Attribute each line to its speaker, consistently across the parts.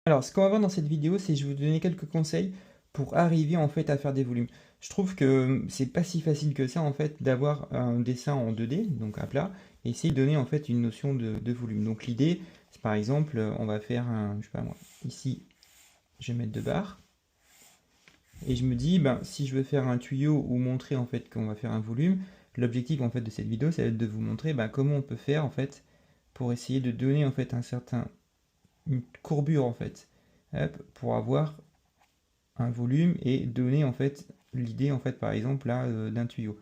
Speaker 1: Alors, ce qu'on va voir dans cette vidéo, c'est je vais vous donner quelques conseils pour arriver en fait à faire des volumes. Je trouve que c'est pas si facile que ça en fait d'avoir un dessin en 2D, donc à plat, et essayer de donner en fait une notion de volume. Donc l'idée, c'est par exemple, on va faire un, je sais pas moi, ici, je vais mettre 2 barres, et je me dis, ben, si je veux faire un tuyau ou montrer en fait qu'on va faire un volume, l'objectif en fait de cette vidéo, ça va être de vous montrer ben, comment on peut faire en fait pour essayer de donner en fait une courbure en fait, hop, pour avoir un volume et donner en fait l'idée en fait par exemple là d'un tuyau.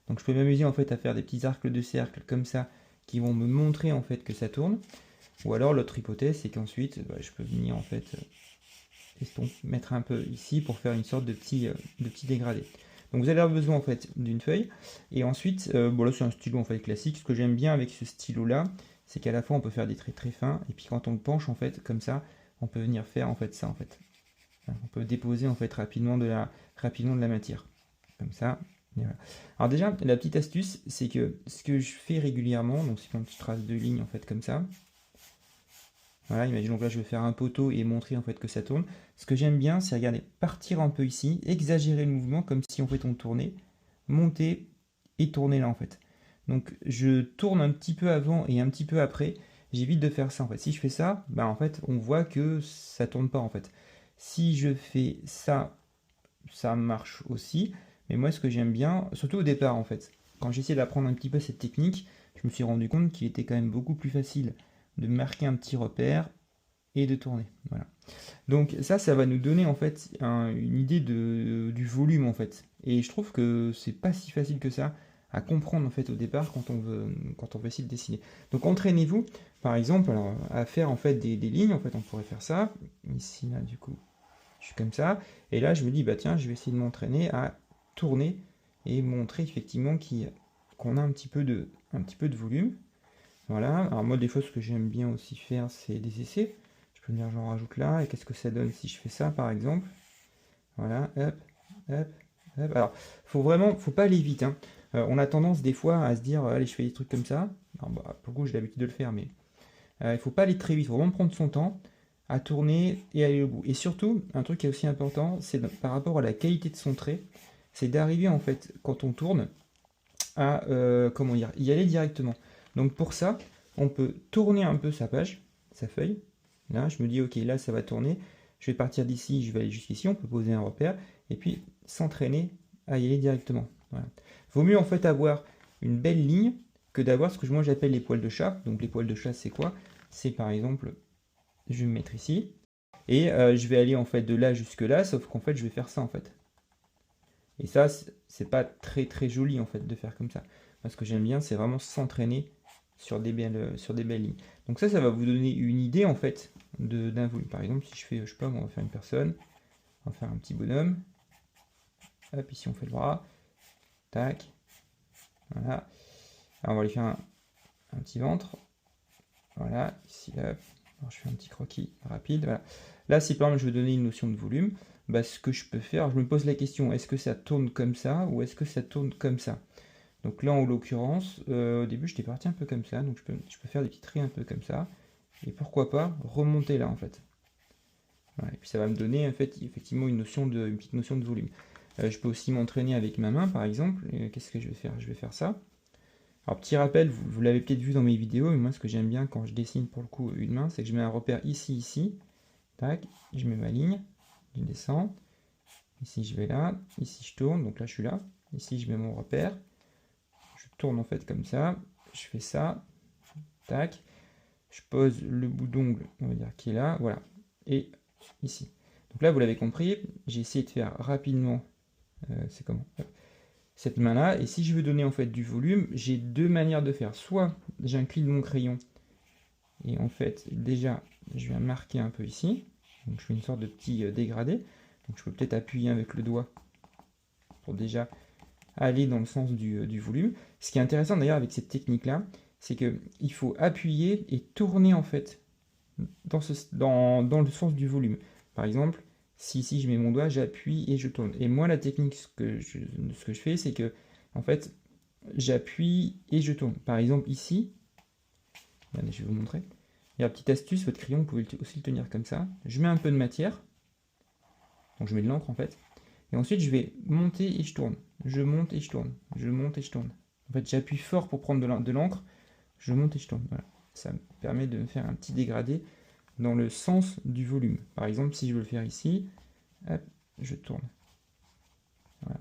Speaker 1: Donc je peux m'amuser en fait à faire des petits arcs de cercle comme ça qui vont me montrer en fait que ça tourne. Ou alors l'autre hypothèse c'est qu'ensuite je peux venir en fait mettre un peu ici pour faire une sorte de petit dégradé. Donc vous allez avoir besoin en fait d'une feuille et ensuite bon là c'est un stylo en fait classique. Ce que j'aime bien avec ce stylo là, c'est qu'à la fois on peut faire des traits très fins et puis quand on le penche en fait comme ça, on peut venir faire en fait ça en fait. On peut déposer en fait rapidement de la matière. Comme ça. Et voilà. Alors déjà, la petite astuce, c'est que ce que je fais régulièrement, donc c'est une petite trace de ligne en fait comme ça. Voilà, imaginons que là je vais faire un poteau et montrer en fait que ça tourne. Ce que j'aime bien, c'est regarder, partir un peu ici, exagérer le mouvement comme si en fait on tournait, monter et tourner là en fait. Donc je tourne un petit peu avant et un petit peu après. J'évite de faire ça en fait. Si je fais ça, bah en fait on voit que ça tourne pas en fait. Si je fais ça, ça marche aussi. Mais moi, ce que j'aime bien, surtout au départ en fait, quand j'ai essayé d'apprendre un petit peu cette technique, je me suis rendu compte qu'il était quand même beaucoup plus facile de marquer un petit repère et de tourner. Voilà. Donc ça va nous donner en fait une idée du volume en fait. Et je trouve que c'est pas si facile que ça à comprendre en fait au départ quand on veut essayer de dessiner. Donc entraînez-vous par exemple alors, à faire en fait des lignes. En fait, on pourrait faire ça ici là du coup je suis comme ça. Et là, je me dis, bah tiens, je vais essayer de m'entraîner à tourner et montrer effectivement qu'on a un petit peu de volume. Voilà. Alors moi, des fois, ce que j'aime bien aussi faire, c'est des essais. Je peux me dire, j'en rajoute là. Et qu'est-ce que ça donne si je fais ça, par exemple? Voilà. Hop, hop, hop. Alors, faut pas aller vite, hein. On a tendance des fois à se dire, allez, je fais des trucs comme ça. Alors, bah, pour le coup, j'ai l'habitude de le faire, mais il ne faut pas aller très vite. Il faut vraiment prendre son temps à tourner et aller au bout. Et surtout, un truc qui est aussi important, c'est par rapport à la qualité de son trait, c'est d'arriver en fait, quand on tourne, à comment dire, y aller directement. Donc pour ça, on peut tourner un peu sa page, sa feuille. Là, je me dis, ok, là, ça va tourner. Je vais partir d'ici, je vais aller jusqu'ici. On peut poser un repère et puis s'entraîner à y aller directement. Voilà. Vaut mieux en fait avoir une belle ligne que d'avoir ce que moi j'appelle les poils de chat. Donc les poils de chat, c'est quoi? C'est par exemple, je vais me mettre ici et je vais aller en fait de là jusque là, sauf qu'en fait, je vais faire ça en fait. Et ça, c'est pas très très joli en fait de faire comme ça. Moi, ce que j'aime bien, c'est vraiment s'entraîner sur des belles lignes. Donc ça va vous donner une idée en fait d'un volume. Par exemple, si je fais, je sais pas, on va faire une personne, on va faire un petit bonhomme. Hop, ici on fait le bras. Tac. Voilà. Alors, on va lui faire un petit ventre. Voilà. Ici, là. Alors, je fais un petit croquis rapide. Voilà. Là, si par exemple je veux donner une notion de volume, bah, ce que je peux faire, je me pose la question, est-ce que ça tourne comme ça ou est-ce que ça tourne comme ça? Donc là, en l'occurrence, au début, j'étais parti un peu comme ça, donc je peux faire des petits traits un peu comme ça, et pourquoi pas remonter là, en fait. Voilà, et puis ça va me donner, en fait, effectivement, une petite notion de volume. Je peux aussi m'entraîner avec ma main, par exemple. Qu'est-ce que je vais faire? Je vais faire ça. Alors, petit rappel, vous l'avez peut-être vu dans mes vidéos, mais moi, ce que j'aime bien quand je dessine, pour le coup, une main, c'est que je mets un repère ici, ici, tac, je mets ma ligne, je descends, ici je vais là, ici je tourne, donc là je suis là, ici je mets mon repère, je tourne en fait comme ça, je fais ça, tac, je pose le bout d'ongle, on va dire qui est là, voilà, et ici. Donc là vous l'avez compris, j'ai essayé de faire rapidement, c'est comment cette main là, et si je veux donner en fait du volume, j'ai deux manières de faire, soit j'incline mon crayon, et en fait déjà je viens marquer un peu ici, donc je fais une sorte de petit dégradé, donc je peux peut-être appuyer avec le doigt pour déjà aller dans le sens du volume. Ce qui est intéressant d'ailleurs avec cette technique-là, c'est qu'il faut appuyer et tourner en fait dans le sens du volume. Par exemple, si ici je mets mon doigt, j'appuie et je tourne. Et moi, la technique, ce que je fais, c'est que en fait, j'appuie et je tourne. Par exemple, ici, allez, je vais vous montrer. Et la petite astuce, votre crayon, vous pouvez aussi le tenir comme ça. Je mets un peu de matière. Donc je mets de l'encre en fait. Et ensuite, je vais monter et je tourne. Je monte et je tourne. Je monte et je tourne. En fait, j'appuie fort pour prendre de l'encre. Je monte et je tourne. Voilà. Ça me permet de me faire un petit dégradé dans le sens du volume. Par exemple, si je veux le faire ici, hop, je tourne. Voilà.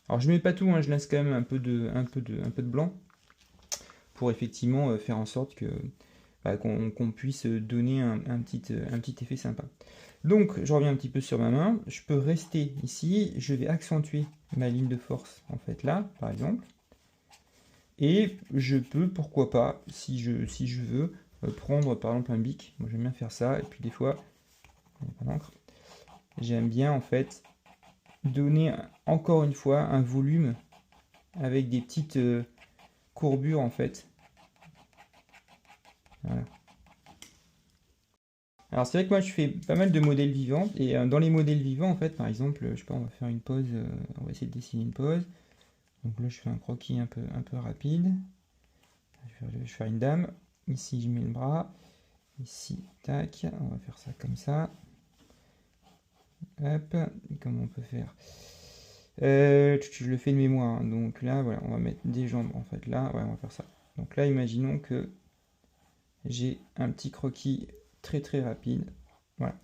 Speaker 1: Alors je mets pas tout, hein, je laisse quand même un peu de blanc pour effectivement faire en sorte que qu'on puisse donner un petit effet sympa. Donc je reviens un petit peu sur ma main, je peux rester ici, je vais accentuer ma ligne de force en fait là par exemple, et je peux pourquoi pas si je veux prendre par exemple un bic. Moi j'aime bien faire ça, et puis des fois j'aime bien en fait donner encore une fois un volume avec des petites courbures en fait. Voilà. Alors c'est vrai que moi je fais pas mal de modèles vivants, et dans les modèles vivants en fait, par exemple, je sais pas, on va faire une pause, on va essayer de dessiner une pause. Donc là je fais un croquis un peu rapide. Je vais faire une dame. Ici je mets le bras. Ici, tac, on va faire ça comme ça. Hop, et comment on peut faire? Je le fais de mémoire, hein. Donc là, voilà, on va mettre des jambes en fait là, ouais, on va faire ça. Donc là, imaginons que j'ai un petit croquis très rapide. Voilà.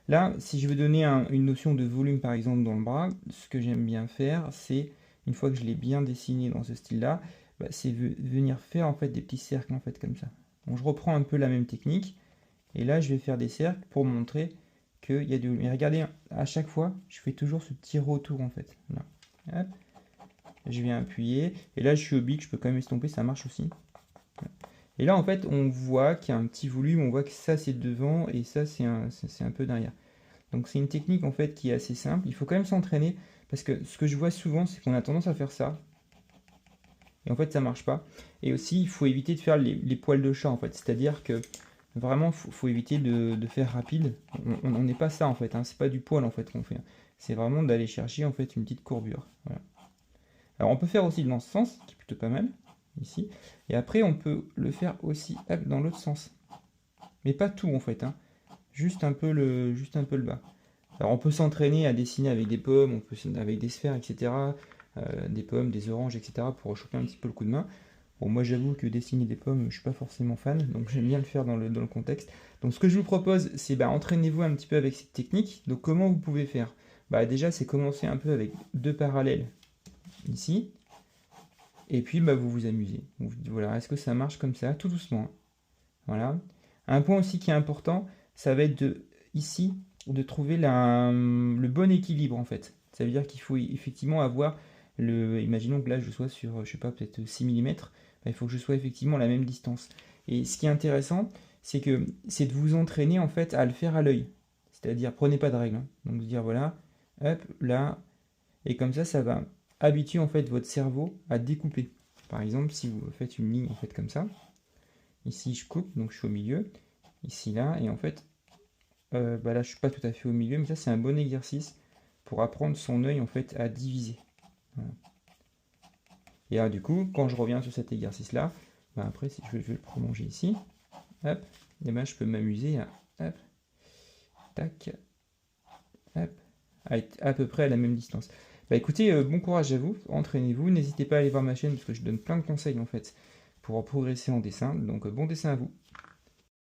Speaker 1: Là, si je veux donner une notion de volume par exemple dans le bras, ce que j'aime bien faire, c'est, une fois que je l'ai bien dessiné dans ce style-là, c'est venir faire en fait des petits cercles en fait comme ça. Donc je reprends un peu la même technique, et là je vais faire des cercles pour montrer qu'il y a du volume. Et regardez, à chaque fois, je fais toujours ce petit retour en fait. Là. Hop. Je viens appuyer, et là je suis au bic, je peux quand même estomper, ça marche aussi. Et là, en fait, on voit qu'il y a un petit volume, on voit que ça c'est devant et ça c'est un peu derrière. Donc c'est une technique en fait qui est assez simple. Il faut quand même s'entraîner, parce que ce que je vois souvent, c'est qu'on a tendance à faire ça. Et en fait, ça marche pas. Et aussi, il faut éviter de faire les poils de chat en fait. C'est-à-dire que vraiment, faut éviter de faire rapide. On n'est pas ça en fait, hein. C'est pas du poil en fait qu'on fait. C'est vraiment d'aller chercher en fait une petite courbure. Voilà. Alors on peut faire aussi dans ce sens, qui est plutôt pas mal. Ici, et après on peut le faire aussi hop, dans l'autre sens, mais pas tout en fait, hein. Juste un peu le bas. Alors on peut s'entraîner à dessiner avec des pommes, on peut avec des sphères, etc., des pommes, des oranges, etc., pour choper un petit peu le coup de main. Bon, moi j'avoue que dessiner des pommes, je suis pas forcément fan, donc j'aime bien le faire dans le contexte. Donc ce que je vous propose, c'est entraînez-vous un petit peu avec cette technique. Donc comment vous pouvez faire? Déjà c'est commencer un peu avec deux parallèles ici. Et puis vous vous amusez. Vous vous dites, voilà, est-ce que ça marche comme ça, tout doucement. Voilà. Un point aussi qui est important, ça va être ici de trouver le bon équilibre en fait. Ça veut dire qu'il faut effectivement avoir imaginons que là je sois sur, je sais pas, peut-être 6 mm, il faut que je sois effectivement à la même distance. Et ce qui est intéressant, c'est de vous entraîner en fait à le faire à l'œil. C'est-à-dire, prenez pas de règles, hein. Donc vous dire voilà, hop, là, et comme ça va habituer en fait votre cerveau à découper. Par exemple, si vous faites une ligne en fait comme ça, ici je coupe, donc je suis au milieu, ici là, et en fait, là je suis pas tout à fait au milieu, mais ça c'est un bon exercice pour apprendre son œil en fait à diviser. Voilà. Et là du coup, quand je reviens sur cet exercice là, après si je vais le prolonger ici, hop, et je peux m'amuser à hop, tac, hop, à être à peu près à la même distance. Écoutez, bon courage à vous, entraînez-vous, n'hésitez pas à aller voir ma chaîne parce que je donne plein de conseils en fait pour progresser en dessin, donc bon dessin à vous.